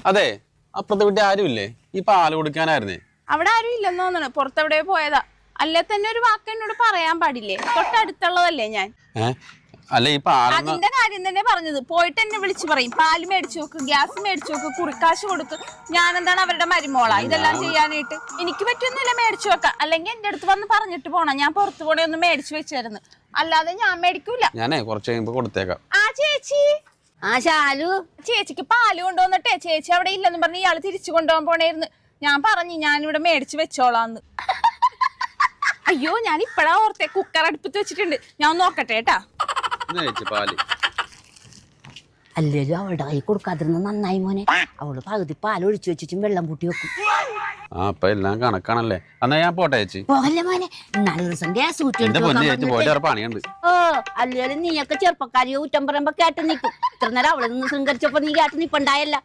അതെ, അപ്പുറത്തെ വീട്ടിൽ ആരുമില്ലേ? ഈ പാല് കൊടുക്കാനായിരുന്നേ. അവിടെ ആരും ഇല്ലെന്ന് തോന്നണു, പുറത്തെവിടെ പോയതാ. അല്ലെ തന്നെ ഒരു വാക്ക് എന്നോട് പറയാൻ പാടില്ലേ? തൊട്ടടുത്തുള്ളതല്ലേ ഞാൻ. അല്ല, ഈ പാൽ അതിന്റെ കാര്യം തന്നെ പറഞ്ഞത്. പോയിട്ട് എന്നെ വിളിച്ചു പറയും, പാല് മേടിച്ചു നോക്ക്, ഗ്യാസ് മേടിച്ചു നോക്ക്, കുറിക്കാശ് കൊടുക്ക്. ഞാൻ എന്താണ് അവരുടെ മരുമോളാ ഇതെല്ലാം ചെയ്യാനായിട്ട്? എനിക്ക് പറ്റൊന്നുമില്ല മേടിച്ചു വെക്കാം. അല്ലെങ്കിൽ എന്റെ അടുത്ത് വന്ന് പറഞ്ഞിട്ട് പോണം, ഞാൻ പുറത്തു പോണേ ഒന്ന് മേടിച്ചു വെച്ചായിരുന്നു. അല്ലാതെ ഞാൻ മേടിക്കൂല. ഞാനേ കുറച്ച് കഴിയുമ്പോ കൊടുത്തേക്കാം. ആ ചേച്ചി, ആ ശാലു, ചേച്ചിക്ക് പാല് കൊണ്ടുവന്നിട്ടേ ചേച്ചി അവിടെ ഇല്ലെന്ന് പറഞ്ഞ് ഇയാള് തിരിച്ചു കൊണ്ടുപോകാൻ പോണേരുന്നു. ഞാൻ പറഞ്ഞു ഞാനിവിടെ മേടിച്ചു വെച്ചോളാന്ന്. അയ്യോ, ഞാൻ ഇപ്പഴാ ഓർത്തെ, കുക്കർ അടുപ്പത്ത് വെച്ചിട്ടുണ്ട്. ഞാൻ നോക്കട്ടെ കേട്ടാ. പാല് അല്ലേലും അവളുടെ കൈ കൊടുക്കാതിരുന്ന നന്നായി മോനെ. അവള് പകുതി പാൽ ഒഴിച്ചു വെച്ചിട്ടും വെള്ളം കൂട്ടി വെക്കും. അപ്പൊ എല്ലാം കണക്കാണല്ലേ. എന്നാ ഞാൻ പോട്ടെ ചേച്ചി. പോകല്ലേ മോനെ, ഇന്നാളെ ദിവസം ഗ്യാസ് പണിയുണ്ട്. ഓ, അല്ലേലും നീയൊക്കെ ചെറുപ്പക്കാരിയോ ഊറ്റം പറയുമ്പോ കേട്ട് നിൽക്കും. ഇത്ര നേരം അവളെ നിന്ന് ശൃംഗരിച്ചപ്പോ നീ കേട്ട് നിപ്പണ്ടായല്ല.